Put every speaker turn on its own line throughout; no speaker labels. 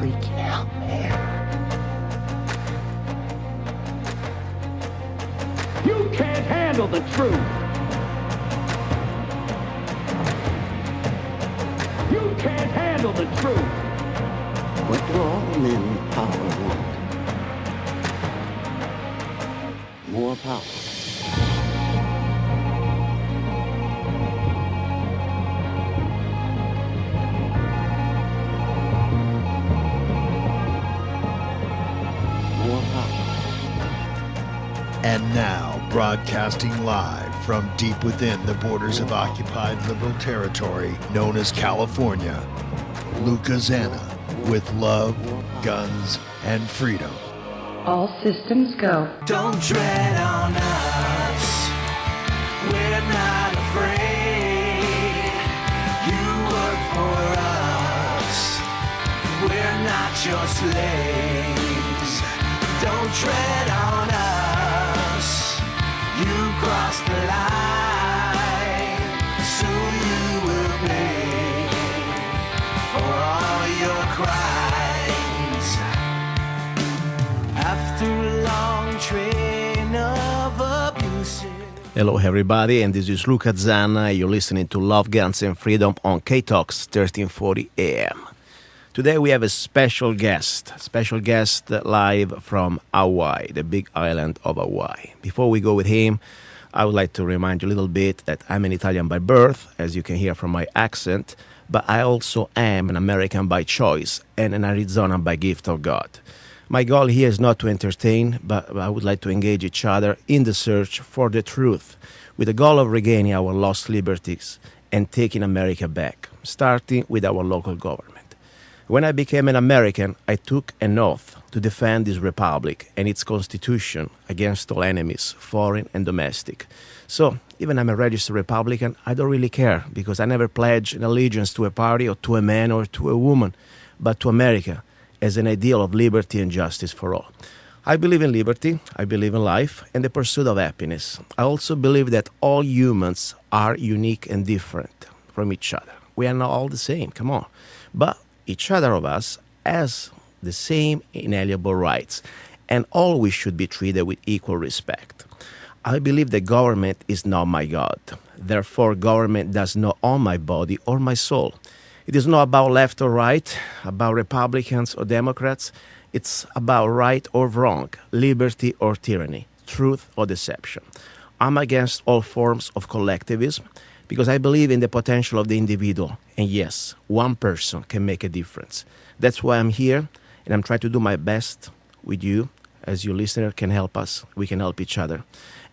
freaking out, man.
You can't handle the truth. You can't handle the truth.
What do all men in power want? More power.
And now, broadcasting live from deep within the borders of occupied liberal territory known as California, Luca Zanna with Love, Guns, and Freedom.
All systems go.
Don't tread on us. We're not afraid. You work for us. We're not your slaves. Don't tread on us. You crossed the line. Soon you will pay for all your crimes. After a long train of abuses.
Hello everybody, and this is Luca Zanna. You're listening to Love, Guns and Freedom on K-Talks 1340 AM. Today we have a special guest live from Hawaii, the big island of Hawaii. Before we go with him, I would like to remind you a little bit that I'm an Italian by birth, as you can hear from my accent, but I also am an American by choice and an Arizonan by gift of God. My goal here is not to entertain, but I would like to engage each other in the search for the truth, with the goal of regaining our lost liberties and taking America back, starting with our local government. When I became an American, I took an oath to defend this republic and its constitution against all enemies, foreign and domestic. So, even I'm a registered Republican, I don't really care, because I never pledged an allegiance to a party or to a man or to a woman, but to America as an ideal of liberty and justice for all. I believe in liberty, I believe in life, and the pursuit of happiness. I also believe that all humans are unique and different from each other. We are not all the same, come on. But each other of us has the same inalienable rights, and all we should be treated with equal respect. I believe that government is not my God. Therefore, government does not own my body or my soul. It is not about left or right, about Republicans or Democrats. It's about right or wrong, liberty or tyranny, truth or deception. I'm against all forms of collectivism, because I believe in the potential of the individual. And yes, one person can make a difference. That's why I'm here, and I'm trying to do my best with you. As your listener can help us, we can help each other.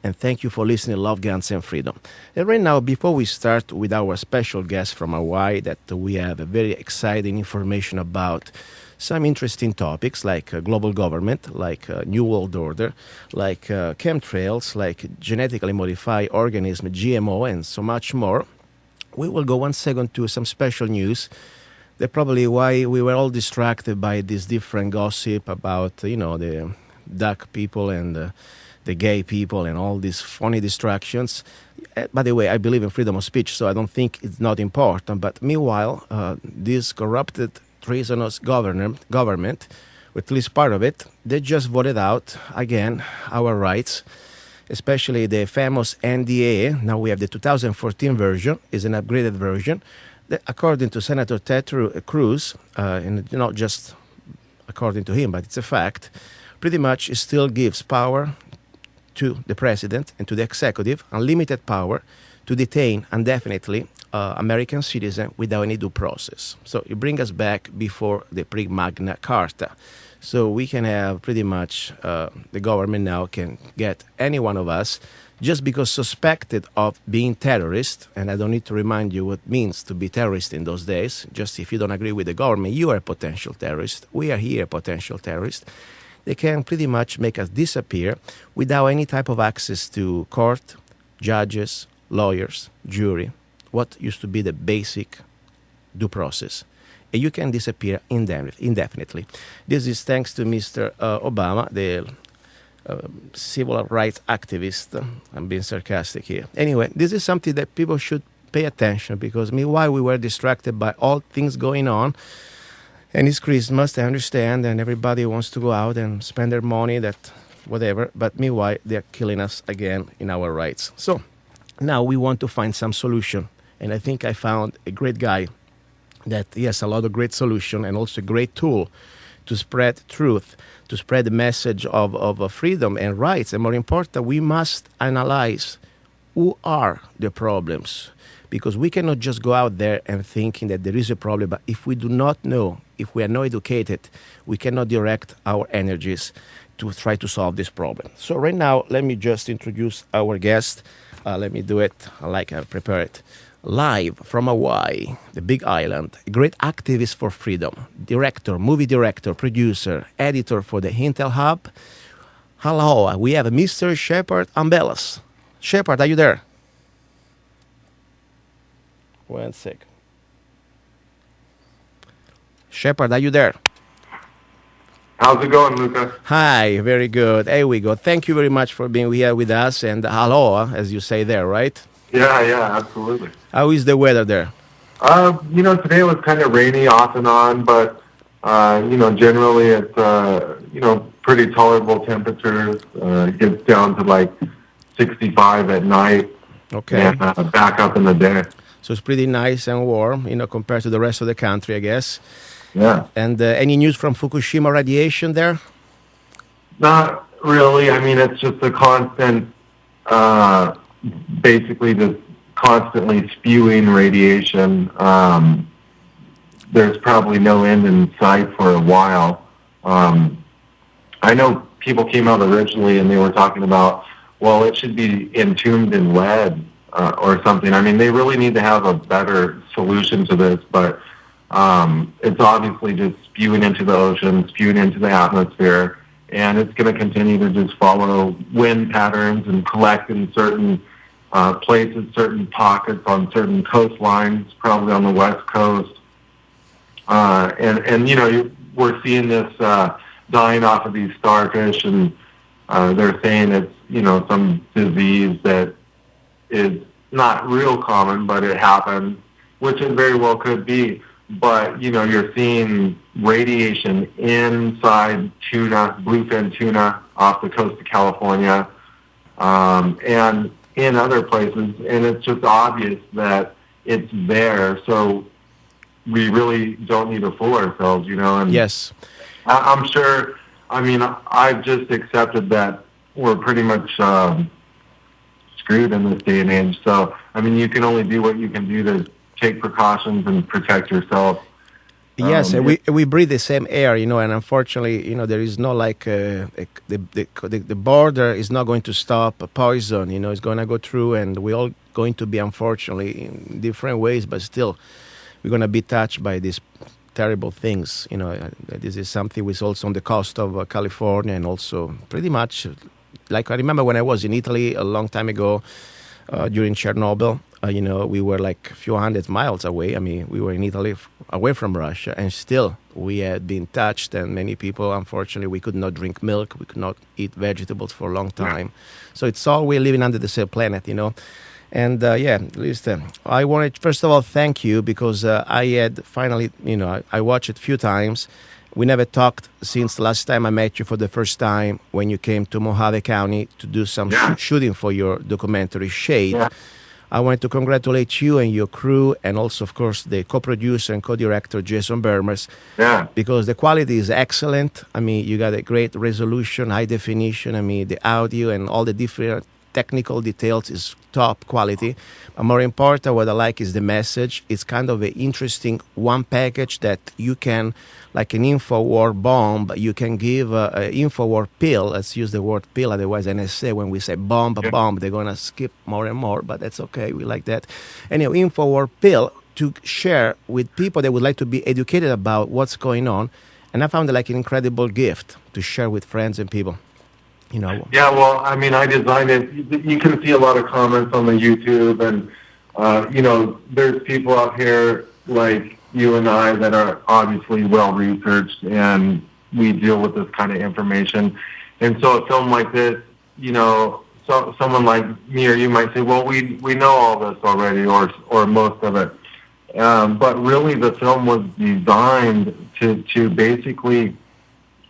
And thank you for listening to Love, Guns, and Freedom. And right now, before we start with our special guest from Hawaii, that we have a very exciting information about some interesting topics like global government, like New World Order, like chemtrails, like genetically modified organism, GMO, and so much more. We will go 1 second to some special news. That's probably why we were all distracted by this different gossip about, the duck people and the gay people and all these funny distractions. By the way, I believe in freedom of speech, so I don't think it's not important. But meanwhile, this corrupted, treasonous government, or at least part of it, they just voted out, again, our rights, especially the famous NDA. Now we have the 2014 version, is an upgraded version, that according to Senator Ted Cruz, and not just according to him, but it's a fact, pretty much it still gives power to the president and to the executive, unlimited power to detain indefinitely American citizen without any due process. So it brings us back before the pre-Magna Carta. So we can have pretty much the government now can get any one of us just because suspected of being terrorist. And I don't need to remind you what it means to be terrorist in those days. Just if you don't agree with the government, you are a potential terrorist. We are here potential terrorists. They can pretty much make us disappear without any type of access to court, judges, lawyers, jury, what used to be the basic due process. And you can disappear indefinitely. This is thanks to Mr. Obama, the civil rights activist. I'm being sarcastic here. Anyway, this is something that people should pay attention, because meanwhile we were distracted by all things going on. And it's Christmas, I understand, and everybody wants to go out and spend their money, that whatever. But meanwhile, they're killing us again in our rights. So now we want to find some solution. And I think I found a great guy that he has a lot of great solution and also a great tool to spread truth, to spread the message of freedom and rights. And more important, we must analyze who are the problems, because we cannot just go out there and thinking that there is a problem. But if we do not know, if we are not educated, we cannot direct our energies to try to solve this problem. So right now, let me just introduce our guest. Let me do it like I prepare it. Live from Hawaii, the Big Island, a great activist for freedom, director, movie director, producer, editor for the Intel Hub. Hello, we have Mr. Shepard Ambellas. Shepard, are you there? 1 sec. Shepard, are you there?
How's it going, Luca?
Hi, very good. Here we go. Thank you very much for being here with us. And aloha, as you say there, right?
Yeah, absolutely.
How is the weather there?
Today was kind of rainy off and on, but, generally it's, pretty tolerable temperatures. It gets down to like 65 at night.
Okay.
And back up in the day.
So it's pretty nice and warm, compared to the rest of the country, I guess.
Yeah.
And any news from Fukushima radiation there?
Not really. I mean, it's just a constant, basically just constantly spewing radiation. There's probably no end in sight for a while. I know people came out originally and they were talking about, well, it should be entombed in lead or something. I mean, they really need to have a better solution to this, but it's obviously just spewing into the ocean, spewing into the atmosphere, and it's going to continue to just follow wind patterns and collect in certain places, certain pockets on certain coastlines, probably on the west coast. We're seeing this dying off of these starfish, and they're saying it's, some disease that is not real common, but it happens, which it very well could be. But, you're seeing radiation inside tuna, bluefin tuna off the coast of California, and in other places. And it's just obvious that it's there. So we really don't need to fool ourselves, And
yes.
I'm sure, I've just accepted that we're pretty much screwed in this day and age. So, you can only do what you can do to take precautions and protect yourself.
Yes, and we breathe the same air, and unfortunately, there is no the border is not going to stop a poison, it's going to go through, and we're all going to be, unfortunately, in different ways, but still, we're going to be touched by these terrible things. This is something which is also on the coast of California, and also pretty much, like I remember when I was in Italy a long time ago during Chernobyl. We were like a few hundred miles away. We were in Italy, away from Russia, and still we had been touched. And many people, unfortunately, we could not drink milk, we could not eat vegetables for a long time. So it's all we're living under the same planet, And listen, I wanted first of all thank you, because I had finally, I watched it a few times. We never talked since the last time I met you for the first time when you came to Mojave County to do some shooting for your documentary Shade. Yeah. I wanted to congratulate you and your crew, and also, of course, the co-producer and co-director, Jason Bermers, because the quality is excellent. You got a great resolution, high definition. The audio and all the different technical details is top quality. But more important, what I like is the message. It's kind of an interesting one package that you can, like an InfoWar bomb, you can give an InfoWar pill. Let's use the word pill, otherwise NSA, when we say bomb, they're going to skip more and more, but that's okay. We like that. Anyway, InfoWar pill to share with people that would like to be educated about what's going on. And I found it like an incredible gift to share with friends and people.
Yeah, well, I designed it. You can see a lot of comments on the YouTube, and, there's people out here like you and I that are obviously well-researched, and we deal with this kind of information. And so a film like this, so someone like me or you might say, well, we know all this already, or most of it. But really the film was designed to basically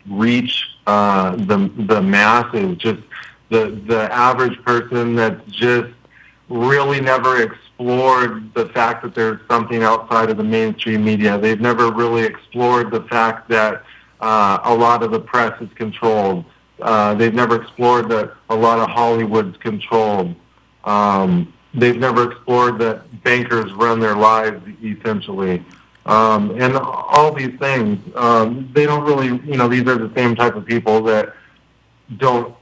reach the masses, just the average person that's just really never explored the fact that there's something outside of the mainstream media. They've never really explored the fact that a lot of the press is controlled. They've never explored that a lot of Hollywood's controlled. They've never explored that bankers run their lives, essentially. And all these things, they don't really, these are the same type of people that don't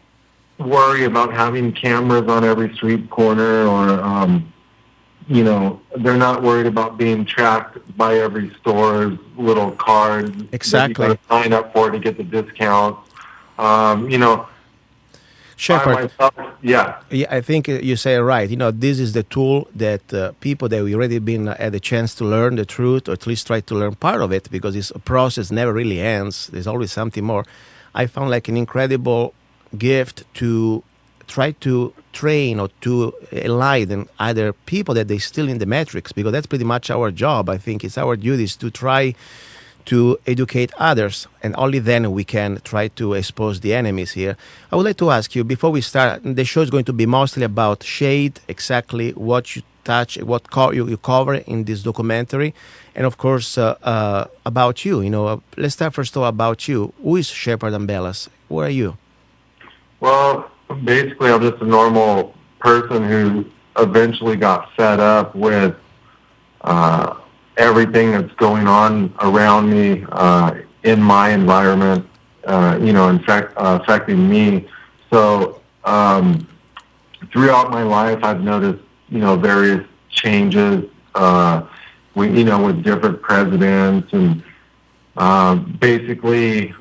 worry about having cameras on every street corner, or, they're not worried about being tracked by every store's little card
Exactly.
that you got to sign up for to get the discounts.
Shepard,
yeah.
I think you say it right. This is the tool that people that we already been had a chance to learn the truth, or at least try to learn part of it, because this process never really ends. There's always something more. I found like an incredible gift to try to train or to enlighten other people that they still in the matrix, because that's pretty much our job. I think it's our duties to try to educate others, and only then we can try to expose the enemies here. I would like to ask you, before we start, the show is going to be mostly about shade, exactly what you touch, what you cover in this documentary, and of course about you. Let's start first of all about you. Who is Shepard Ambellas? Who are you?
Well, basically, I'm just a normal person who eventually got fed up with everything that's going on around me in my environment, in fact, affecting me. So throughout my life, I've noticed, various changes, with different presidents, and basically,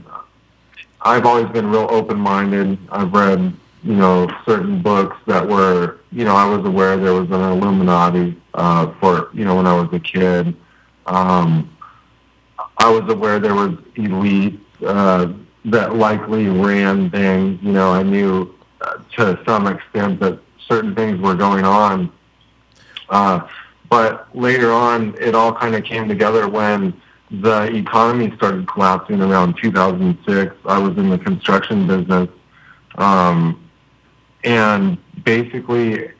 I've always been real open-minded. I've read, certain books that were, I was aware there was an Illuminati for, when I was a kid. I was aware there was elites that likely ran things. I knew to some extent that certain things were going on. But later on, it all kind of came together when the economy started collapsing around 2006. I was in the construction business. And basically,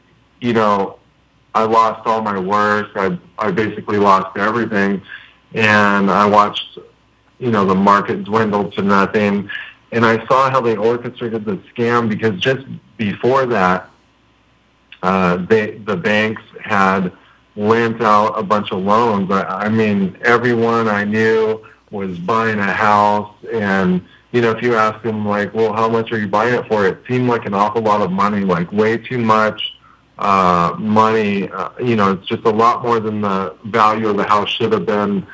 I lost all my work. I basically lost everything. And I watched, the market dwindle to nothing. And I saw how they orchestrated the scam, because just before that, the banks had lent out a bunch of loans. I mean, everyone I knew was buying a house, and if you ask them, like, well, how much are you buying it for? It seemed like an awful lot of money, like way too much money. It's just a lot more than the value of the house should have been,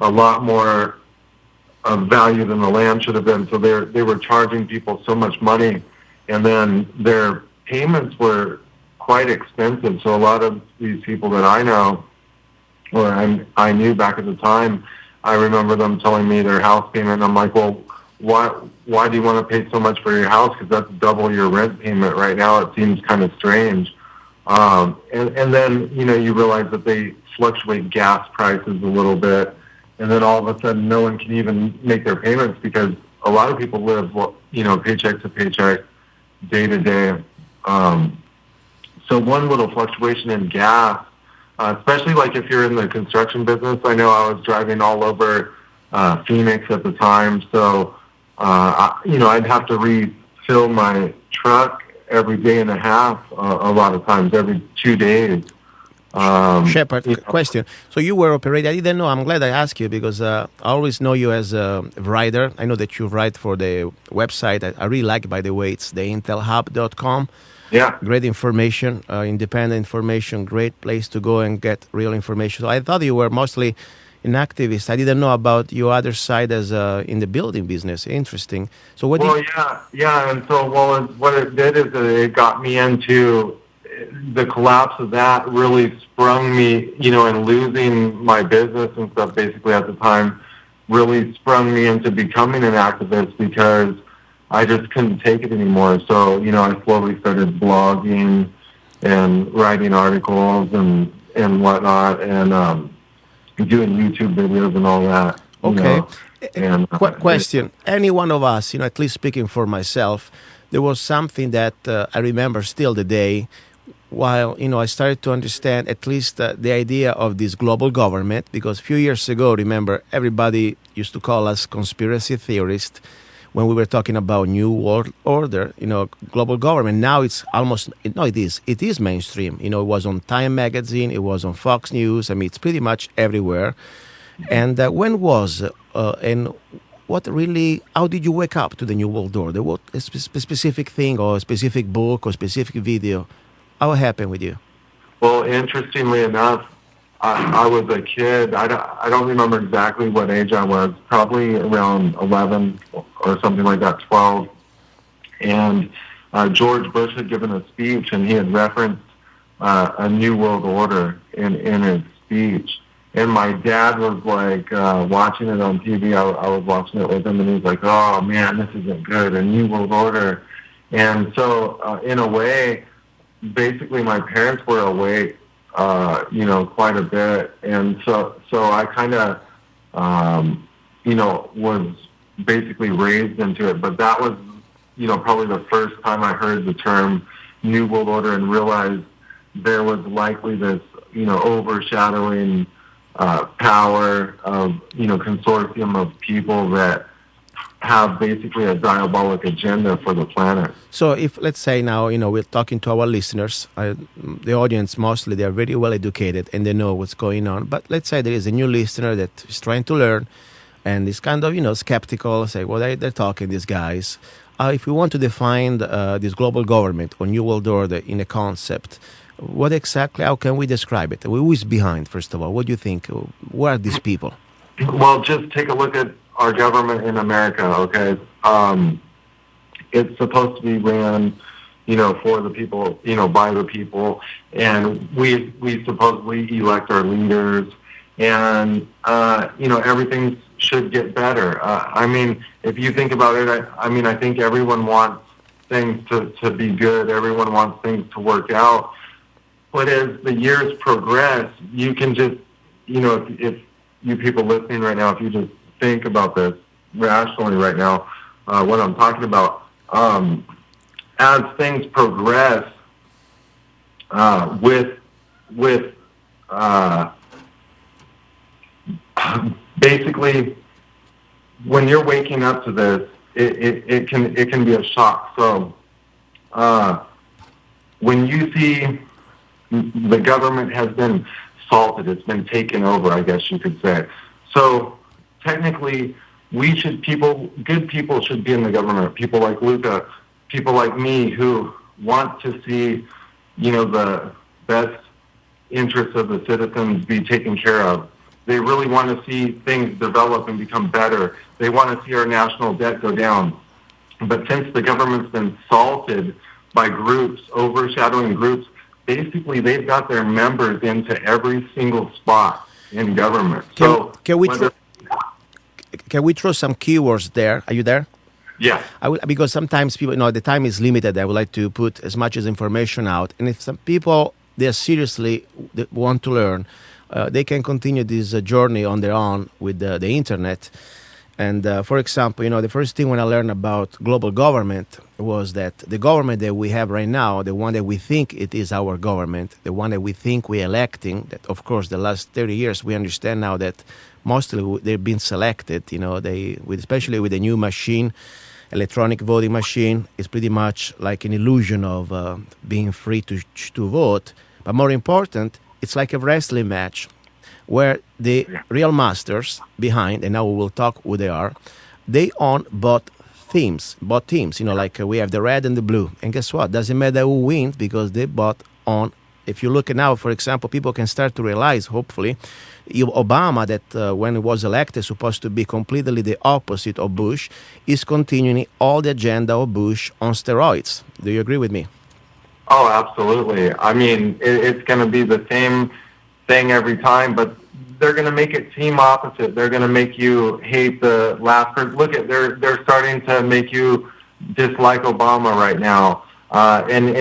a lot more of value than the land should have been. So they were charging people so much money, and then their payments were quite expensive. So a lot of these people that I know, or I knew back at the time, I remember them telling me their house payment, and I'm like, well, why do you want to pay so much for your house? Because that's double your rent payment right now. It seems kind of strange. And then, you realize that they fluctuate gas prices a little bit, and then all of a sudden no one can even make their payments, because a lot of people live, paycheck to paycheck, day to day. So one little fluctuation in gas, especially like if you're in the construction business. I know I was driving all over Phoenix at the time, so I'd have to refill my truck every day and a half, a lot of times, every 2 days.
Shepard, question. So you were operating, I didn't know, I'm glad I asked you, because I always know you as a writer. I know that you write for the website. I really like, by the way, it's the intelhub.com.
Yeah.
Great information, independent information, great place to go and get real information. So I thought you were mostly an activist. I didn't know about your other side as in the building business. Interesting. So what?
Yeah. And so, what it did is that it got me into the collapse of that. Really sprung me, and losing my business and stuff. Basically, at the time, really sprung me into becoming an activist, because I just couldn't take it anymore. So, I slowly started blogging and writing articles and whatnot, and doing YouTube videos and all that.
Okay.
And
Question: any one of us, at least speaking for myself, there was something that I remember still the day while I started to understand at least the idea of this global government, because a few years ago, remember, everybody used to call us conspiracy theorists when we were talking about new world order, global government. Now it's almost, no, it is mainstream. It was on Time magazine, it was on Fox News. I mean, it's pretty much everywhere. And when was and what really, how did you wake up to the new world order? What a specific thing or a specific book or specific video? How happened with you?
Well, interestingly enough, I was a kid. I don't remember exactly what age I was, probably around 11 or something like that, 12. And George Bush had given a speech, and he had referenced a new world order in his speech. And my dad was like watching it on TV. I was watching it with him, and he was like, "Oh man, this isn't good. A new world order." And so, in a way, basically, my parents were awake, quite a bit, and so I kind of, was basically raised into it. But that was, probably the first time I heard the term New World Order and realized there was likely this, overshadowing power of, consortium of people that have basically a diabolic agenda for the planet.
So if, let's say now, we're talking to our listeners, the audience mostly, they're very well educated and they know what's going on. But let's say there is a new listener that is trying to learn and is kind of, skeptical, say, well, they're talking, these guys. If we want to define this global government or new world order in a concept, what exactly, how can we describe it? Who is behind, first of all? What do you think? Who are these people?
Well, just take a look at our government in America, okay? It's supposed to be ran, for the people, by the people, and we supposedly elect our leaders, and, everything should get better. I mean, if you think about it, I think everyone wants things to be good. Everyone wants things to work out. But as the years progress, you can just, if you people listening right now, if you just think about this rationally right now, what I'm talking about, as things progress with basically, when you're waking up to this, it can be a shock. So when you see the government has been salted, it's been taken over, I guess you could say. So technically, good people should be in the government. People like Luca, people like me who want to see, the best interests of the citizens be taken care of. They really want to see things develop and become better. They want to see our national debt go down. But since the government's been salted by groups, overshadowing groups, basically they've got their members into every single spot in government.
Can we throw some keywords there? Are you there?
Yeah.
Because sometimes people, the time is limited. I would like to put as much as information out. And if some people, they seriously want to learn, they can continue this journey on their own with the internet. And for example, the first thing when I learned about global government was that the government that we have right now, the one that we think it is our government, the one that we think we're electing, that of course the last 30 years we understand now that mostly they've been selected, especially with the new machine, electronic voting machine, it's pretty much like an illusion of being free to vote. But more important, it's like a wrestling match where the real masters behind, and now we will talk who they are, they own both teams, like we have the red and the blue. And guess what? Doesn't matter who wins because they both own. If you look at now, for example, people can start to realize, hopefully, Obama, that when he was elected, supposed to be completely the opposite of Bush, is continuing all the agenda of Bush on steroids. Do you agree with me?
Oh, absolutely. I mean, it's going to be the same thing every time, but they're going to make it seem opposite. They're going to make you hate the last person. Look at, they're starting to make you dislike Obama right now. And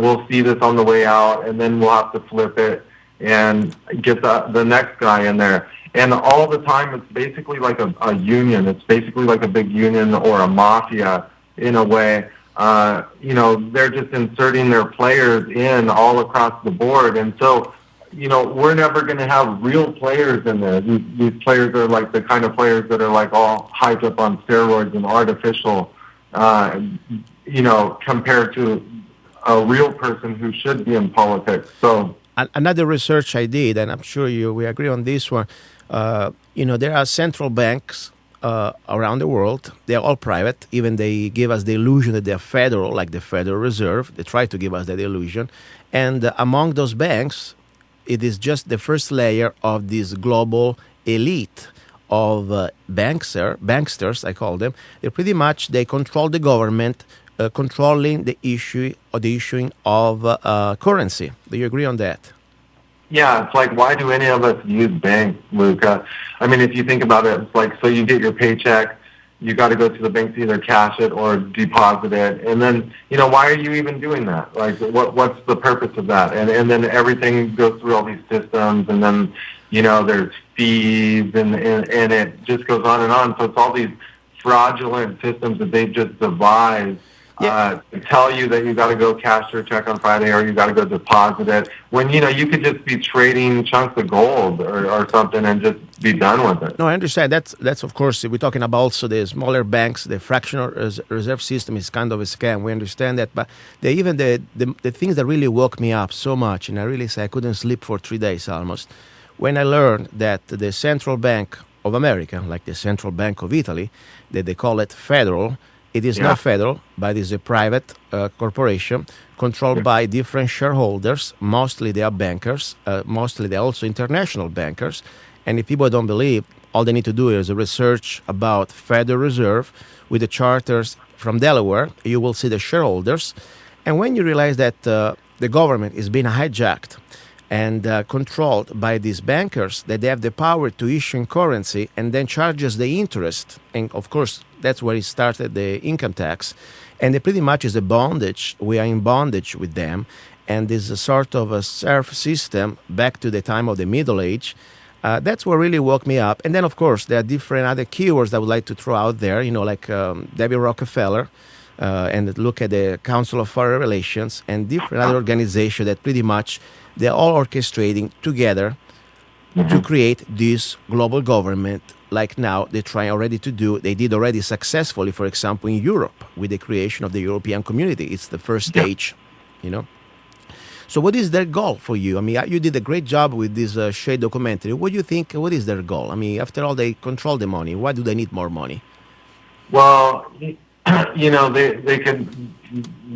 we'll see this on the way out, and then we'll have to flip it. and get the next guy in there. And all the time, it's basically like a union. It's basically like a big union or a mafia in a way. They're just inserting their players in all across the board. And so, we're never going to have real players in there. These players are like the kind of players that are like all hyped up on steroids and artificial, compared to a real person who should be in politics. So
another research I did, and I'm sure we agree on this one. There are central banks around the world. They're all private. Even they give us the illusion that they're federal, like the Federal Reserve. They try to give us that illusion. And among those banks, it is just the first layer of this global elite of banksters, I call them. They control the government, controlling the issuing of currency. Do you agree on that?
Yeah, it's like, why do any of us use banks, Luca? I mean, if you think about it, it's like, so you get your paycheck, you got to go to the bank to either cash it or deposit it, and then, why are you even doing that? Like, what's the purpose of that? And then everything goes through all these systems, and then, there's fees, and it just goes on and on. So it's all these fraudulent systems that they've just devised. To tell you that you got to go cash your check on Friday or you got to go deposit it, when you could just be trading chunks of gold or something and just be done with it.
No, I understand. That's of course, we're talking about also the smaller banks. The fractional reserve system is kind of a scam. We understand that, but the things that really woke me up so much, and I really say I couldn't sleep for 3 days almost, when I learned that the Central Bank of America, like the Central Bank of Italy, that they call it federal. It is not federal, but it is a private corporation controlled by different shareholders. Mostly they are bankers. Mostly they're also international bankers. And if people don't believe, all they need to do is research about Federal Reserve with the charters from Delaware. You will see the shareholders. And when you realize that the government is being hijacked and controlled by these bankers, that they have the power to issue currency and then charges the interest. And of course, that's where it started, the income tax. And it pretty much is a bondage. We are in bondage with them. And this is a sort of a serf system back to the time of the Middle Age. That's what really woke me up. And then, of course, there are different other keywords I would like to throw out there, like Debbie Rockefeller, and look at the Council of Foreign Relations and different other organizations that pretty much they're all orchestrating together to create this global government like now they're trying already to do. They did already successfully, for example, in Europe with the creation of the European Community. It's the first stage, So what is their goal for you? I mean, you did a great job with this Shade documentary. What do you think, what is their goal? I mean, after all, they control the money. Why do they need more money?
Well,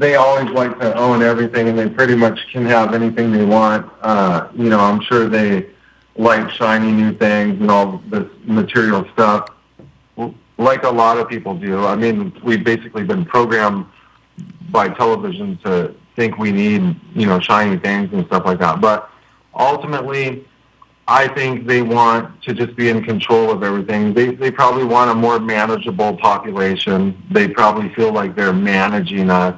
they always like to own everything, and they pretty much can have anything they want. I'm sure they like shiny new things and all this material stuff, like a lot of people do. I mean, we've basically been programmed by television to think we need, shiny things and stuff like that. But ultimately, I think they want to just be in control of everything. They probably want a more manageable population. They probably feel like they're managing us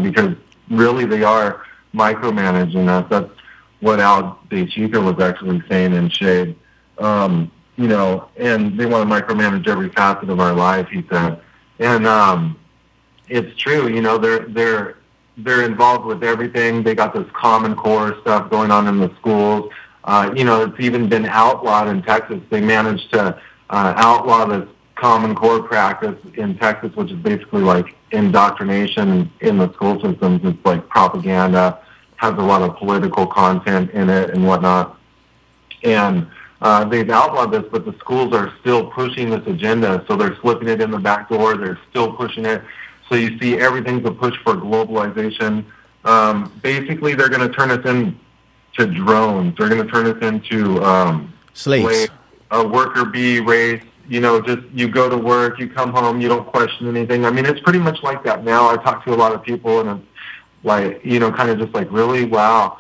because really they are micromanaging us. That's what Al DeChica was actually saying in Shade. And they want to micromanage every facet of our life, he said. And it's true, they're involved with everything. They got this Common Core stuff going on in the schools. It's even been outlawed in Texas. They managed to outlaw this Common Core practice in Texas, which is basically like indoctrination in the school systems. It's like propaganda, has a lot of political content in it and whatnot. And they've outlawed this, but the schools are still pushing this agenda. So they're slipping it in the back door. They're still pushing it. So you see everything's a push for globalization. Basically, they're going to turn us into drones. They're going to turn us into
slaves,
a worker bee race. Just you go to work, you come home, you don't question anything. I mean, it's pretty much like that now. I talk to a lot of people, and it's like, kind of just like, really, wow.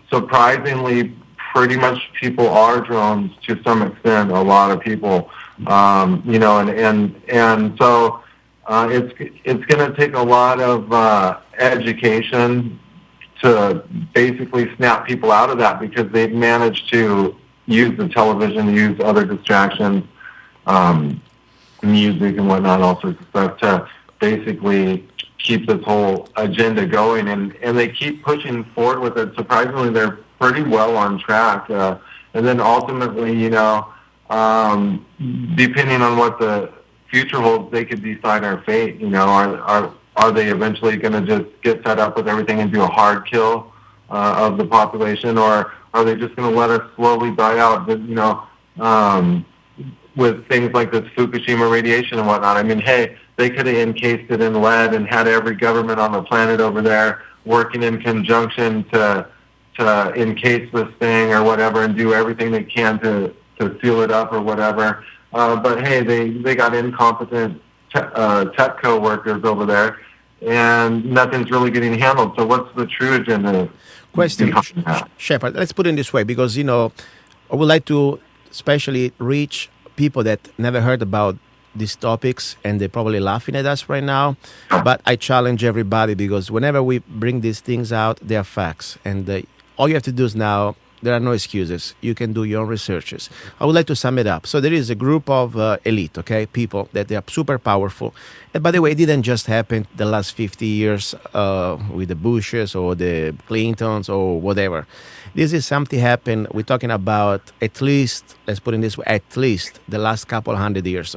Surprisingly, pretty much people are drones to some extent. A lot of people, and so it's going to take a lot of education to basically snap people out of that because they've managed to use the television, use other distractions, music and whatnot, all sorts of stuff to basically keep this whole agenda going. And they keep pushing forward with it. Surprisingly, they're pretty well on track. And then ultimately, depending on what the future holds, they could decide our fate. Are they eventually going to just get fed up with everything and do a hard kill of the population, or are they just going to let us slowly die out? But, with things like this Fukushima radiation and whatnot. I mean, hey, they could have encased it in lead and had every government on the planet over there working in conjunction to encase this thing or whatever and do everything they can to seal it up or whatever. But hey, they got incompetent TechCo workers over there, and nothing's really getting handled. So what's the true agenda?
Question, Shepard, let's put it in this way, because, I would like to especially reach people that never heard about these topics, and they're probably laughing at us right now. But I challenge everybody, because whenever we bring these things out, they are facts. And all you have to do is now, there are no excuses. You can do your own researches. I would like to sum it up. So there is a group of elite, people that they are super powerful. And by the way, it didn't just happen the last 50 years with the Bushes or the Clintons or whatever. This is something happened, we're talking about at least, let's put it this way, at least the last couple hundred years,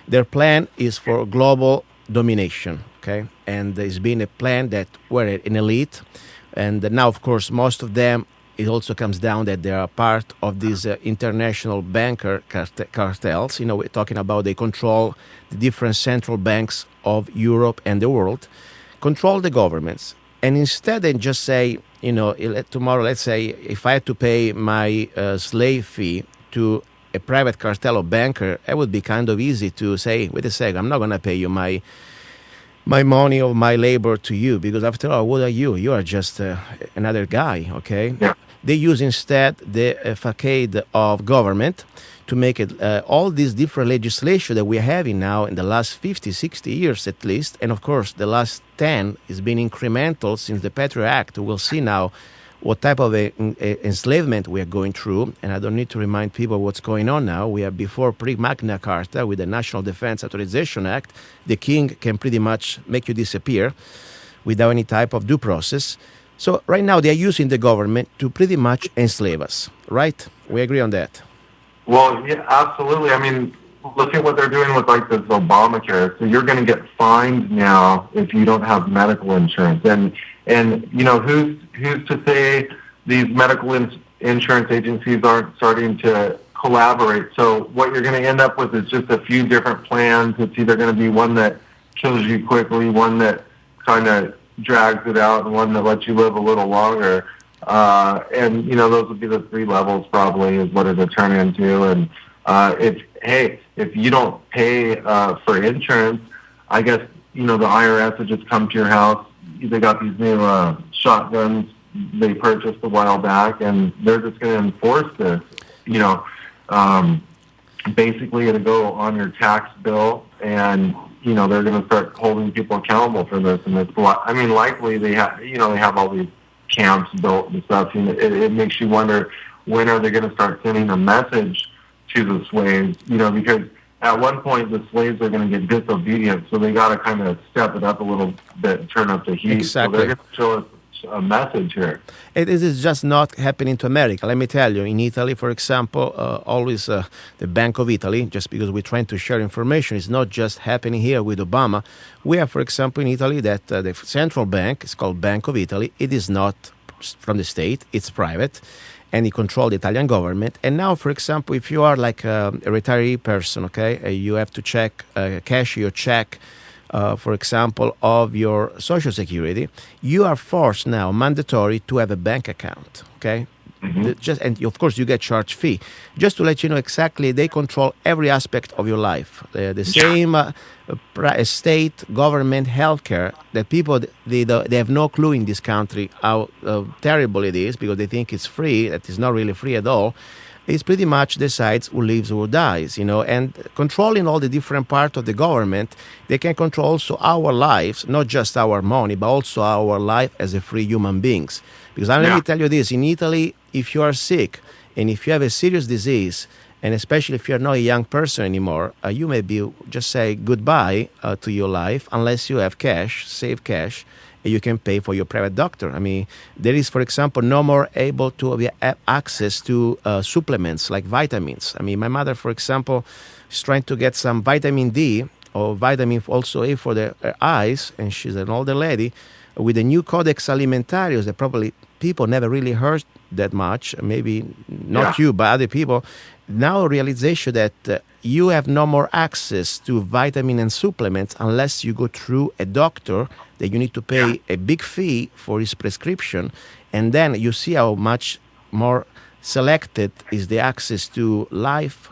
Their plan is for global domination, And there's been a plan that we're an elite. And now, of course, most of them, it also comes down that they are part of these international banker cartels. We're talking about they control the different central banks of Europe and the world, control the governments. And instead they just say, tomorrow, let's say, if I had to pay my slave fee to a private cartel or banker, it would be kind of easy to say, wait a second, I'm not going to pay you my money or my labor to you, because after all, what are you? You are just another guy,
Yeah.
They use instead the facade of government to make it all these different legislation that we're having now in the last 50, 60 years at least. And of course, the last 10 has been incremental since the Patriot Act. We'll see now what type of enslavement we are going through. And I don't need to remind people what's going on now. We are before pre-Magna Carta with the National Defense Authorization Act. The king can pretty much make you disappear without any type of due process. So right now they are using the government to pretty much enslave us, right? We agree on that.
Well, yeah, absolutely. I mean, look at what they're doing with like this Obamacare. So you're going to get fined now if you don't have medical insurance. And who's to say these medical insurance agencies aren't starting to collaborate? So what you're going to end up with is just a few different plans. It's either going to be one that kills you quickly, one that kind of drags it out, and one that lets you live a little longer. And those would be the three levels probably is what it would turn into. And if you don't pay for insurance, I guess, the IRS would just come to your house. They got these new shotguns they purchased a while back, and they're just going to enforce this. Basically it'll go on your tax bill, and they're going to start holding people accountable for this. And it's likely they have all these camps built and stuff. And it makes you wonder, when are they going to start sending a message to the slaves? Because at one point the slaves are going to get disobedient, so they got to kind of step it up a little bit, turn up the heat.
Exactly.
So they're going to show us a message here.
It is just not happening to America. Let me tell you, in Italy, for example, always the Bank of Italy, just because we're trying to share information, is not just happening here with Obama. We have, for example, in Italy that the central bank is called Bank of Italy. It is not from the state, it's private, and it controls the Italian government. And now, for example, if you are like a retiree person, you have to cash your check, for example, of your Social Security, you are forced now, mandatory, to have a bank account, Mm-hmm. And of course, you get charged fee. Just to let you know exactly, they control every aspect of your life. The same state, government, healthcare, that people, they have no clue in this country how terrible it is, because they think it's free. That is not really free at all. is pretty much decides who lives or dies, and controlling all the different parts of the government, they can control also our lives, not just our money, but also our life as a free human beings. Because let me tell you this, in Italy, if you are sick and if you have a serious disease, and especially if you're not a young person anymore, you may be just say goodbye to your life unless you have cash, save cash, and you can pay for your private doctor. I mean, there is, for example, no more able to have access to supplements like vitamins. I mean, my mother, for example, is trying to get some vitamin D or vitamin also A for her eyes, and she's an older lady, with the new Codex Alimentarius that probably people never really heard that much, maybe not you, but other people. Now realization that you have no more access to vitamin and supplements unless you go through a doctor that you need to pay a big fee for his prescription. And then you see how much more selected is the access to life,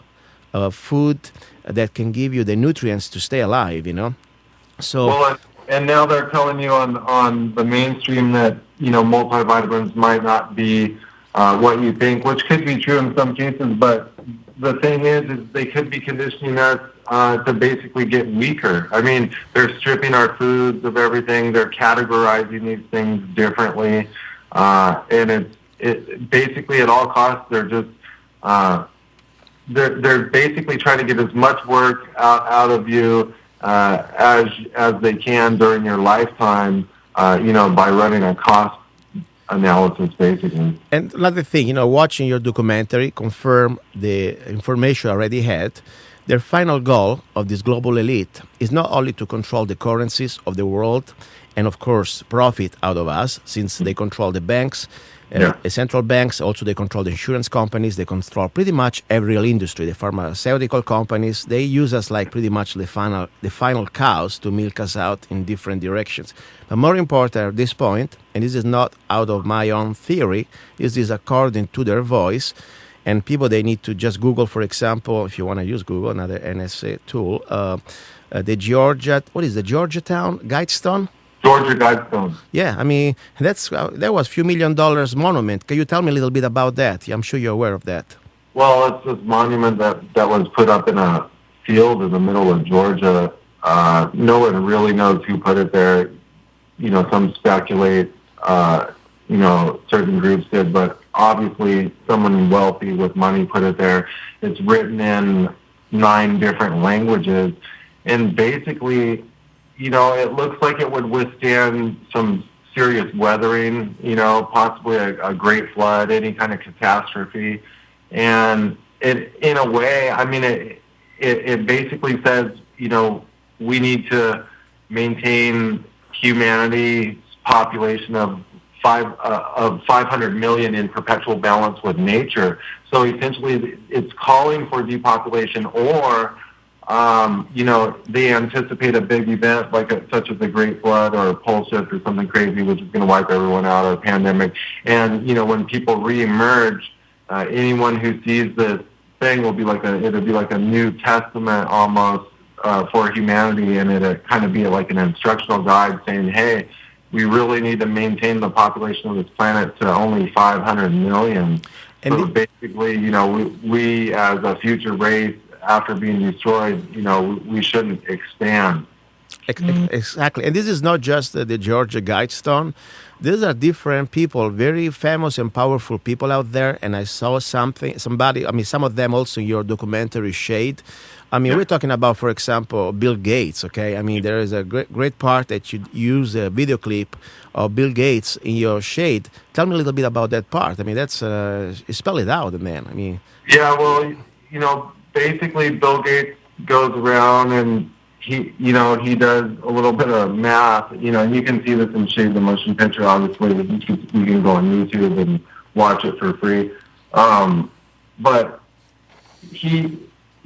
food that can give you the nutrients to stay alive, So,
well, and now they're telling you on the mainstream that, multivitamins might not be what you think, which could be true in some cases, but the thing is they could be conditioning us to basically get weaker. I mean, they're stripping our foods of everything. They're categorizing these things differently, and it basically at all costs they're just they're basically trying to get as much work out of you as they can during your lifetime, by running a cost analysis, basically.
And another thing, watching your documentary confirm the information I already had. Their final goal of this global elite is not only to control the currencies of the world and, of course, profit out of us, since they control the banks, the central banks, also they control the insurance companies, they control pretty much every industry, the pharmaceutical companies. They use us like pretty much the final cows to milk us out in different directions. But more important at this point, and this is not out of my own theory, this is according to their voice, and people, they need to just Google, for example, if you want to use Google, another NSA tool, the Georgetown Guidestone?
Georgia Guidestone.
Yeah, I mean, that was a few $1 million monument. Can you tell me a little bit about that? I'm sure you're aware of that.
Well, it's this monument that was put up in a field in the middle of Georgia. No one really knows who put it there. Some speculate, certain groups did, but obviously someone wealthy with money put it there. It's written in 9 different languages, and basically, it looks like it would withstand some serious weathering, possibly a great flood, any kind of catastrophe. And it, in a way, I mean, it basically says, we need to maintain humanity's population of 500 million in perpetual balance with nature. So essentially, it's calling for depopulation, or they anticipate a big event such as a great flood or a pole shift or something crazy, which is going to wipe everyone out, or a pandemic. And when people reemerge, anyone who sees this thing it'll be like a New Testament almost for humanity, and it'll kind of be like an instructional guide saying, hey, we really need to maintain the population of this planet to only 500 million. And so basically, we as a future race, after being destroyed, we shouldn't expand.
Exactly. And this is not just the Georgia Guidestone. These are different people, very famous and powerful people out there. And I saw some of them also in your documentary Shade. I mean, we're talking about, for example, Bill Gates, okay? I mean, there is a great part that you use a video clip of Bill Gates in your Shade. Tell me a little bit about that part. I mean, that's, spell it out, man. I mean...
Yeah, well, basically, Bill Gates goes around and he does a little bit of math, and you can see this in Shade, the motion picture, obviously. You can go on YouTube and watch it for free. But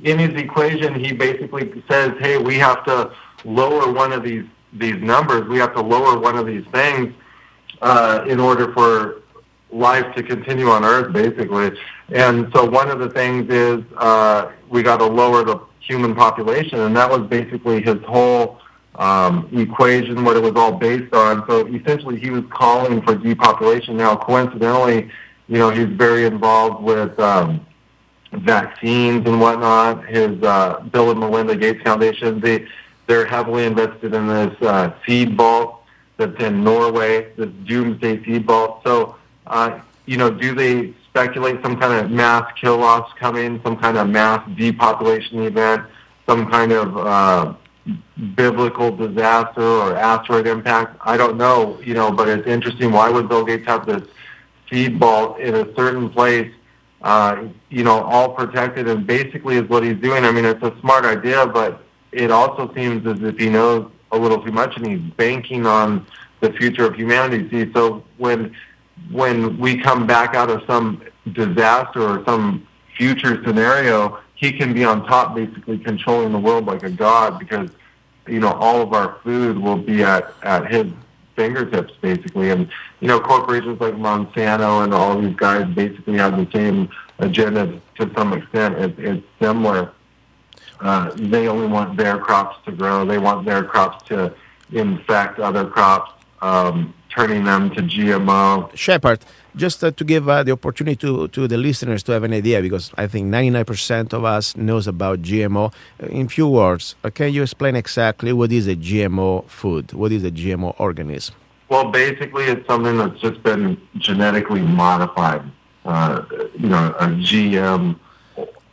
in his equation, he basically says, hey, we have to lower one of these numbers. We have to lower one of these things in order for life to continue on Earth, basically. And so one of the things is we got to lower the human population, and that was basically his whole equation, what it was all based on. So essentially he was calling for depopulation. Now, coincidentally, he's very involved with vaccines and whatnot. His Bill and Melinda Gates Foundation, they're heavily invested in this seed vault that's in Norway, this doomsday seed vault. So, do they speculate some kind of mass kill loss coming, some kind of mass depopulation event, some kind of biblical disaster or asteroid impact? I don't know, but it's interesting. Why would Bill Gates have this seed vault in a certain place, all protected, and basically is what he's doing? I mean, it's a smart idea, but it also seems as if he knows a little too much, and he's banking on the future of humanity. See, so when we come back out of some disaster or some future scenario, he can be on top, basically controlling the world like a god, because all of our food will be at his fingertips, basically. And corporations like Monsanto and all these guys basically have the same agenda to some extent. It's similar. They only want their crops to grow. They want their crops to infect other crops, turning them to GMO.
Shepard, just to give the opportunity to the listeners to have an idea, because I think 99% of us knows about GMO. In few words, can you explain exactly what is a GMO food? What is a GMO organism?
Well, basically, it's something that's just been genetically modified, a GM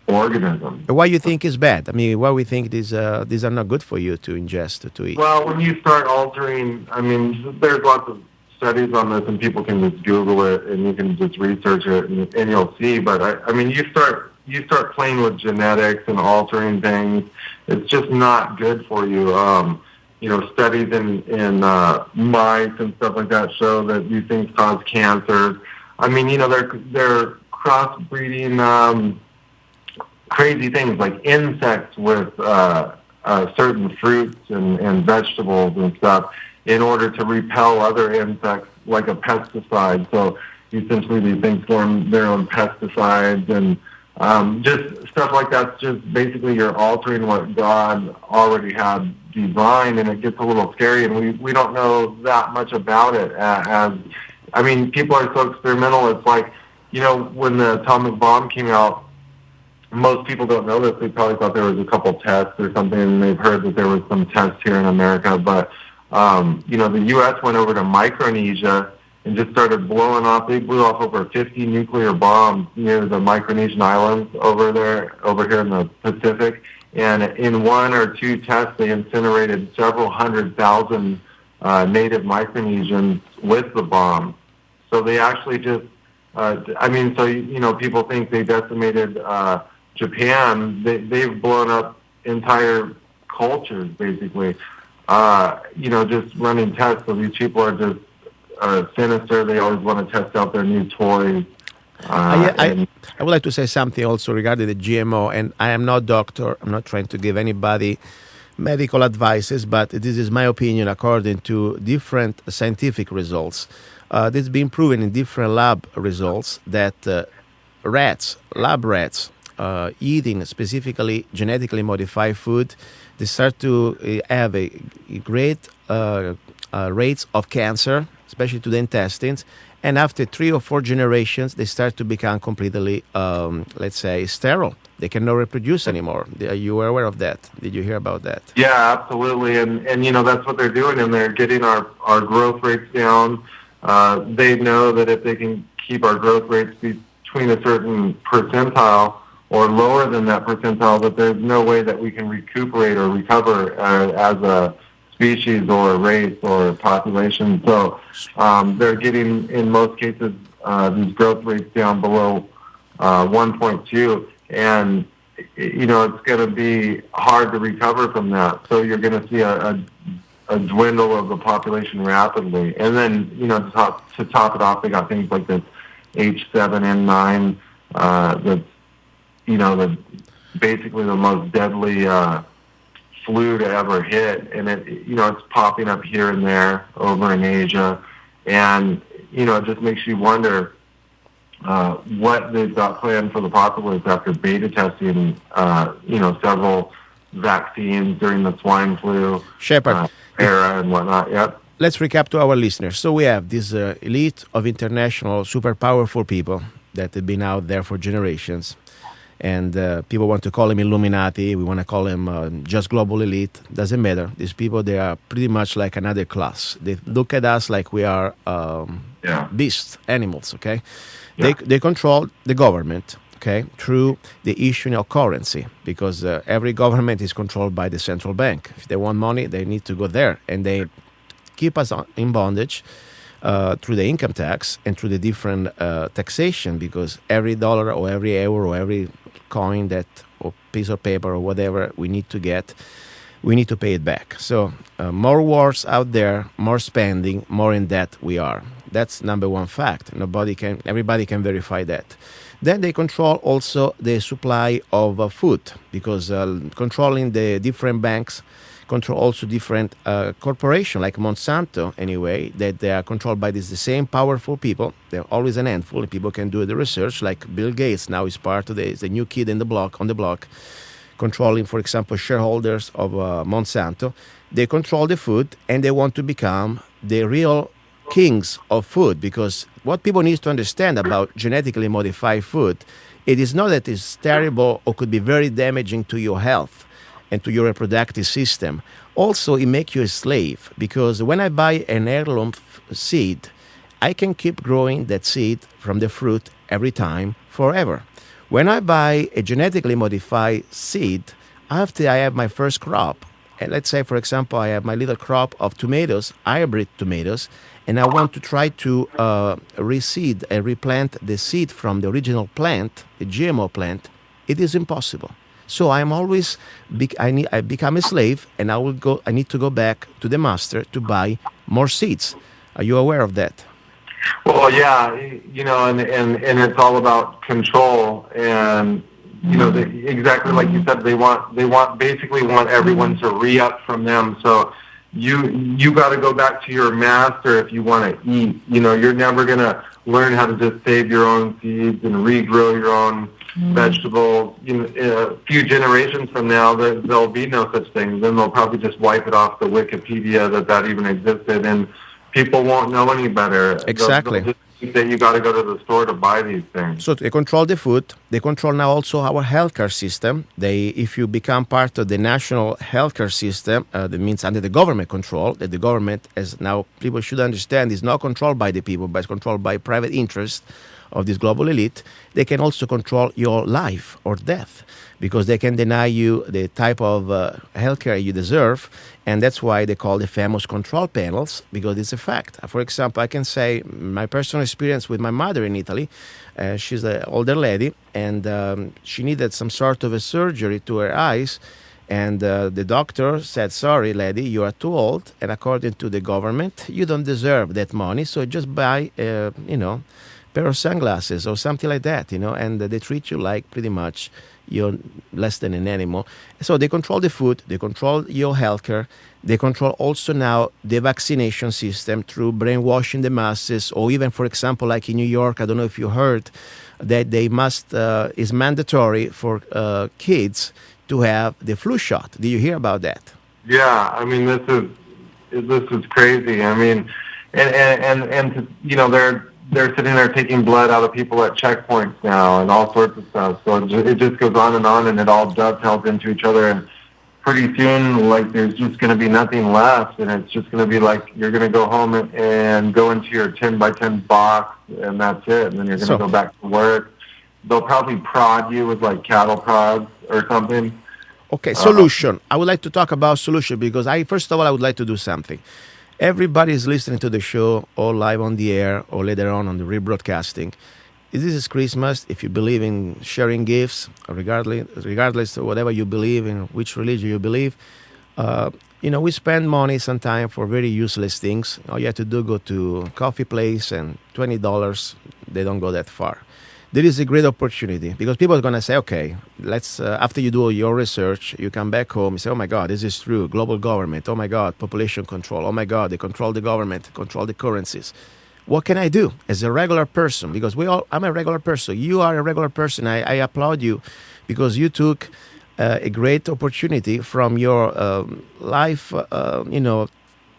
organism.
Why you think is bad? I mean, why we think these are not good for you to ingest, to eat?
Well, when you start altering, I mean, there's lots of studies on this, and people can just Google it, and you can just research it, and you'll see. But I mean, you start playing with genetics and altering things. It's just not good for you. Studies in mice and stuff like that show that these things cause cancer. I mean, they're crossbreeding crazy things like insects with certain fruits and vegetables and stuff, in order to repel other insects, like a pesticide. So essentially these things form their own pesticides, and just stuff like that. Just basically you're altering what God already had designed, and it gets a little scary, and we don't know that much about it. People are so experimental. It's like, when the atomic bomb came out, most people don't know this. They probably thought there was a couple tests or something, and they've heard that there was some tests here in America, but the U.S. went over to Micronesia and just started blowing off. They blew off over 50 nuclear bombs near the Micronesian islands over here in the Pacific. And in one or two tests, they incinerated several 100,000 native Micronesians with the bomb. So they actually just, people think they decimated Japan. They've blown up entire cultures, basically. Just running tests. So these people are just sinister. They always want to test out their new toys.
I would like to say something also regarding the GMO, and I am not a doctor. I'm not trying to give anybody medical advices, but this is my opinion according to different scientific results. This has been proven in different lab results that lab rats, eating specifically genetically modified food, they start to have a great rates of cancer, especially to the intestines. And after 3 or 4 generations, they start to become completely, sterile. They cannot reproduce anymore. Are you aware of that? Did you hear about that?
Yeah, absolutely. And that's what they're doing, and they're getting our growth rates down. They know that if they can keep our growth rates between a certain percentile or lower than that percentile, that there's no way that we can recuperate or recover as a species or a race or a population. So they're getting, in most cases, these growth rates down below 1.2, and it's going to be hard to recover from that. So you're going to see a dwindle of the population rapidly. And then, to top it off, they got things like this H7N9 that's, the basically the most deadly flu to ever hit, and it's popping up here and there over in Asia, and it just makes you wonder what they've got planned for the populace after beta testing, several vaccines during the swine flu
Shepard,
era and whatnot. Yep.
Let's recap to our listeners. So we have this elite of international, super powerful people that have been out there for generations. And people want to call him Illuminati. We want to call him just global elite. Doesn't matter. These people, they are pretty much like another class. They look at us like we are beasts, animals, okay? Yeah. They control the government, okay, through the issuing of currency, because every government is controlled by the central bank. If they want money, they need to go there. And they keep us in bondage through the income tax and through the different taxation, because every dollar or every euro or every coin that or piece of paper or whatever we need to get, we need to pay it back. So more wars out there, more spending, more in debt we are. That's number one fact. Everybody can verify that. Then they control also the supply of food, because controlling the different banks control also different corporations like Monsanto, anyway, that they are controlled by the same powerful people. They're always a handful. People can do the research, like Bill Gates now is part of the new kid on the block, controlling, for example, shareholders of Monsanto. They control the food, and they want to become the real kings of food, because what people need to understand about genetically modified food, it is not that it's terrible or could be very damaging to your health and to your reproductive system. Also, it makes you a slave, because when I buy an heirloom seed, I can keep growing that seed from the fruit every time forever. When I buy a genetically modified seed, after I have my first crop, and let's say, for example, I have my little crop of tomatoes, hybrid tomatoes, and I want to try to reseed and replant the seed from the original plant, the GMO plant, it is impossible. So I'm always, I become a slave, and I need to go back to the master to buy more seeds. Are you aware of that?
Well, yeah, and it's all about control, and exactly like you said, they basically want everyone to re-up from them. So you got to go back to your master if you want to eat. You're never gonna learn how to just save your own seeds and regrow your own vegetables. A few generations from now, there'll be no such thing. Then they'll probably just wipe it off the Wikipedia that even existed, and people won't know any better.
Exactly.
They'll just think that you got to go to the store to buy these things.
So they control the food. They control now also our healthcare system. If you become part of the national healthcare system, that means under the government control, that the government, as now people should understand, is not controlled by the people, but is controlled by private interests of this global elite. They can also control your life or death, because they can deny you the type of healthcare you deserve, and that's why they call the famous control panels, because it's a fact. For example, I can say my personal experience with my mother in Italy. She's an older lady, and she needed some sort of a surgery to her eyes, and the doctor said, "Sorry, lady, you are too old, and according to the government, you don't deserve that money, so just buy, pair of sunglasses or something like that, and they treat you like pretty much you're less than an animal." So they control the food, they control your healthcare, they control also now the vaccination system through brainwashing the masses, or even, for example, like in New York, I don't know if you heard that they is mandatory for kids to have the flu shot. Did you hear about that?
Yeah, I mean, this is crazy. I mean, and they're sitting there taking blood out of people at checkpoints now and all sorts of stuff. So it just goes on, and it all dovetails into each other. And pretty soon, there's just going to be nothing left. And it's just going to be like you're going to go home and go into your 10 by 10 box, and that's it. And then you're going to go back to work. They'll probably prod you with cattle prods or something.
Okay, solution. I would like to talk about solution, because first of all, I would like to do something. Everybody is listening to the show, or live on the air, or later on the rebroadcasting. This is Christmas. If you believe in sharing gifts, regardless of whatever you believe in, which religion you believe, we spend money sometimes for very useless things. All you have to do, go to a coffee place, and $20, they don't go that far. There is a great opportunity, because people are going to say, okay, let's, after you do your research, you come back home, you say, oh my God, this is true, global government, oh my God, population control, oh my God, they control the government, control the currencies. What can I do as a regular person? Because I'm a regular person, you are a regular person, I applaud you, because you took a great opportunity from your life,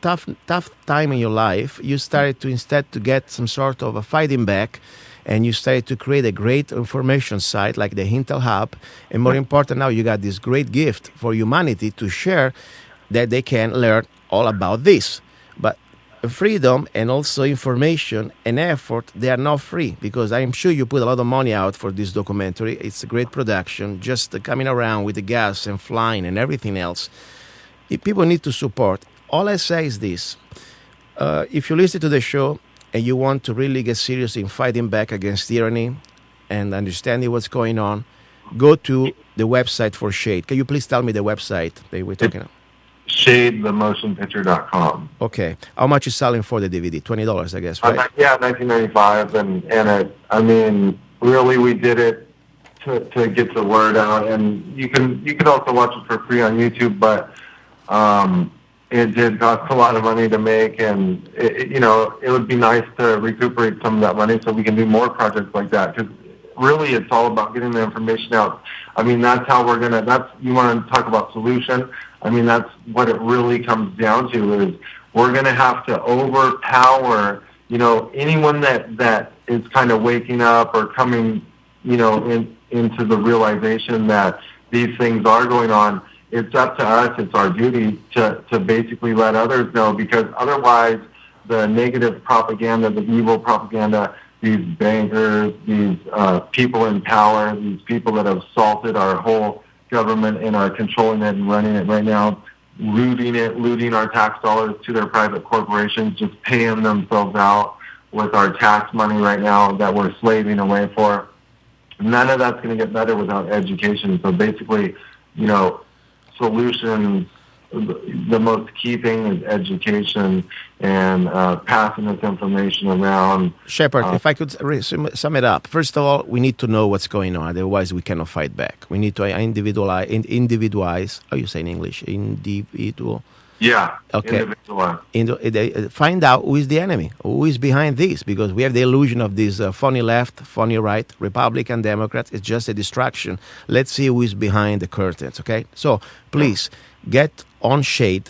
tough time in your life. You started to instead to get some sort of a fighting back, and you started to create a great information site like the Intel Hub. And more important, now you got this great gift for humanity to share that they can learn all about this. But freedom and also information and effort, they are not free, because I'm sure you put a lot of money out for this documentary. It's a great production, just coming around with the gas and flying and everything else. People need to support. All I say is this. If you listen to the show and you want to really get serious in fighting back against tyranny and understanding what's going on, go to the website for Shade. Can you please tell me the website that we're talking about?
ShadeTheMotionPicture.com.
Okay. How much is selling for the DVD? $20, I guess, right?
Yeah, $19.95, and really we did it to get the word out, and you can also watch it for free on YouTube, but it did cost a lot of money to make, and it would be nice to recuperate some of that money so we can do more projects like that, because really it's all about getting the information out. That's how you want to talk about solution. That's what it really comes down to, is we're going to have to overpower, anyone that is kind of waking up or coming, into the realization that these things are going on. It's up to us, it's our duty to basically let others know, because otherwise the negative propaganda, the evil propaganda, these bankers, these people in power, these people that have assaulted our whole government and are controlling it and running it right now, looting our tax dollars to their private corporations, just paying themselves out with our tax money right now that we're slaving away for. None of that's going to get better without education. So basically, solutions, the most key thing is education and passing this information around.
Shepard, if I could sum it up. First of all, we need to know what's going on. Otherwise, we cannot fight back. We need to individualize. How you say in English? Individual.
Yeah.
Okay. Find out who is the enemy, who is behind this, because we have the illusion of this funny left, funny right, Republican, Democrats. It's just a distraction. Let's see who is behind the curtains, okay? So please get on Shade,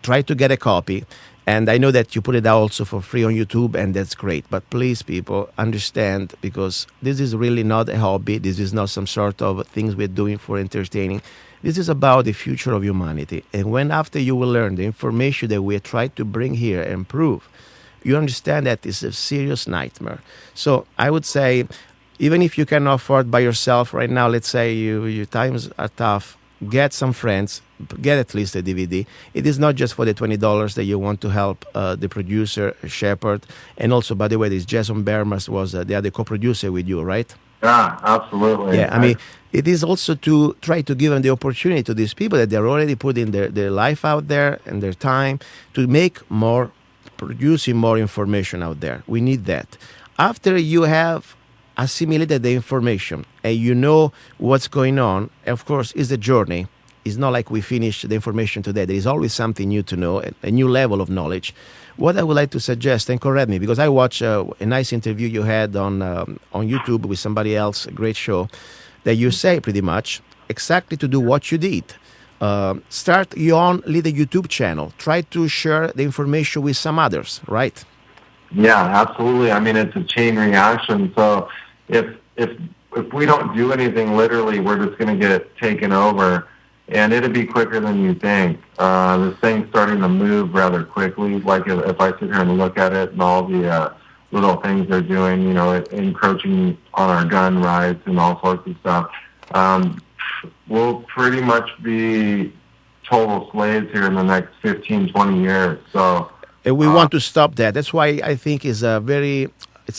try to get a copy. And I know that you put it out also for free on YouTube, and that's great. But please, people, understand, because this is really not a hobby. This is not some sort of things we're doing for entertaining. This is about the future of humanity. And when after you will learn the information that we try to bring here and prove, you understand that it's a serious nightmare. So I would say, even if you cannot afford by yourself right now, let's say your times are tough, get some friends, get at least a DVD. It is not just for the $20 that you want to help the producer, Shepard. And also, by the way, this Jason Bermas was the other co-producer with you, right?
Yeah, absolutely.
Yeah, it is also to try to give them the opportunity to these people that they're already putting their life out there and their time to make more, producing more information out there. We need that. After you have assimilated the information and you know what's going on, of course, it's a journey. It's not like we finish the information today. There is always something new to know, a new level of knowledge. What I would like to suggest, and correct me, because I watched a nice interview you had on YouTube with somebody else, a great show, that you say pretty much exactly to do what you did. Start your own little YouTube channel. Try to share the information with some others, right?
Yeah, absolutely. It's a chain reaction. So if we don't do anything, literally, we're just going to get taken over. And it'll be quicker than you think. This thing's starting to move rather quickly. Like if I sit here and look at it and all the little things they're doing, encroaching on our gun rights and all sorts of stuff, we'll pretty much be total slaves here in the next 15, 20 years. So
and we want to stop that. That's why I think it's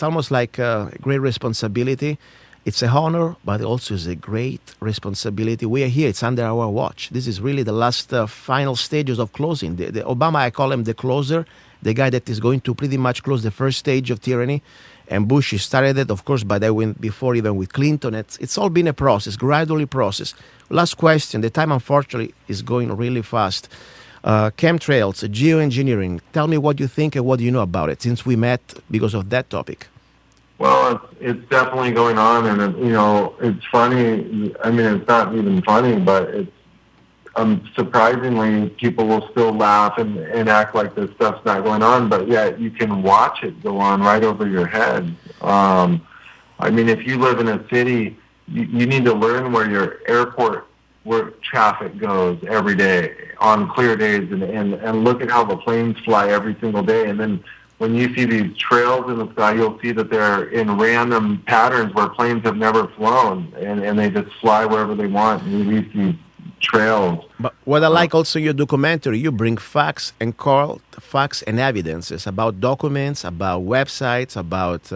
almost like a great responsibility. It's a honor, but also is a great responsibility. We are here. It's under our watch. This is really the last final stages of closing. The Obama, I call him the closer, the guy that is going to pretty much close the first stage of tyranny. And Bush started it, of course, but that went before even with Clinton. It's all been a process, gradually process. Last question. The time, unfortunately, is going really fast. Chemtrails, geoengineering. Tell me what you think and what you know about it, since we met because of that topic.
Well, it's definitely going on, and it's funny. It's not even funny, but it's surprisingly people will still laugh and act like this stuff's not going on, but yet you can watch it go on right over your head. I mean, if you live in a city, you need to learn where your airport, where traffic goes every day on clear days, and look at how the planes fly every single day. And then when you see these trails in the sky, you'll see that they're in random patterns where planes have never flown, and they just fly wherever they want. And you leave these trails.
But what I like also in your documentary, you bring facts and evidences about documents, about websites, about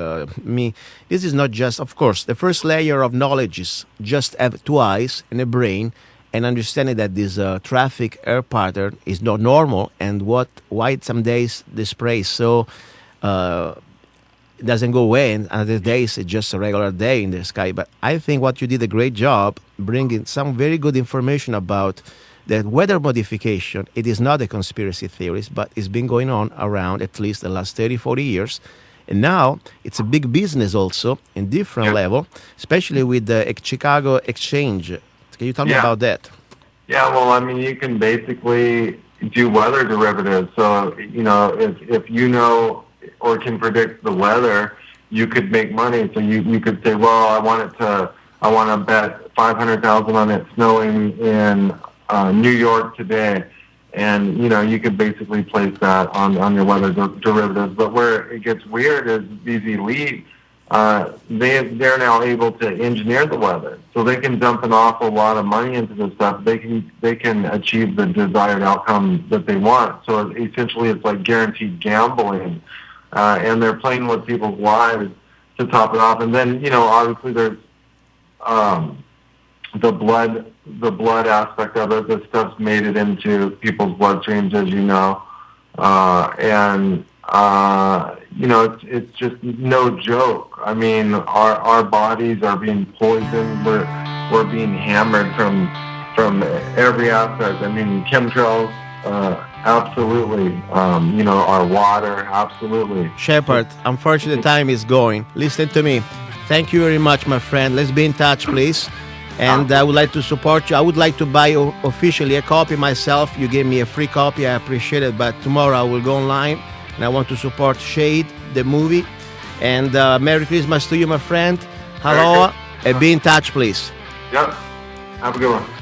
me. This is not just, of course, the first layer of knowledge is just have two eyes and a brain, and understanding that this traffic air pattern is not normal, and why some days the spray so it doesn't go away, and other days it's just a regular day in the sky. But I think what you did a great job bringing some very good information about that weather modification. It is not a conspiracy theory, but it's been going on around at least the last 30, 40 years. And now it's a big business also in different level, especially with the Chicago exchange. Can you tell me about that?
Yeah, well, I mean, you can basically do weather derivatives. So, you know, if you know or can predict the weather, you could make money. So you could say, well, I want to bet 500,000 on it snowing in New York today. And, you know, you could basically place that on your weather derivatives. But where it gets weird is these elites, they're now able to engineer the weather. So they can dump an awful lot of money into this stuff. They can achieve the desired outcome that they want. So essentially it's like guaranteed gambling. And they're playing with people's lives to top it off. And then, you know, obviously there's the blood aspect of it. This stuff's made it into people's bloodstreams, as you know. You know, it's just no joke. I mean, our bodies are being poisoned. We're being hammered from every aspect. I mean, chemtrails, absolutely. You know, our water, absolutely.
Shepard, unfortunately, time is going. Listen to me. Thank you very much, my friend. Let's be in touch, please. And I would like to support you. I would like to buy officially a copy myself. You gave me a free copy. I appreciate it. But tomorrow I will go online, and I want to support Shade, the movie. And Merry Christmas to you, my friend. Hello. And be in touch, please.
Yep. Have a good one.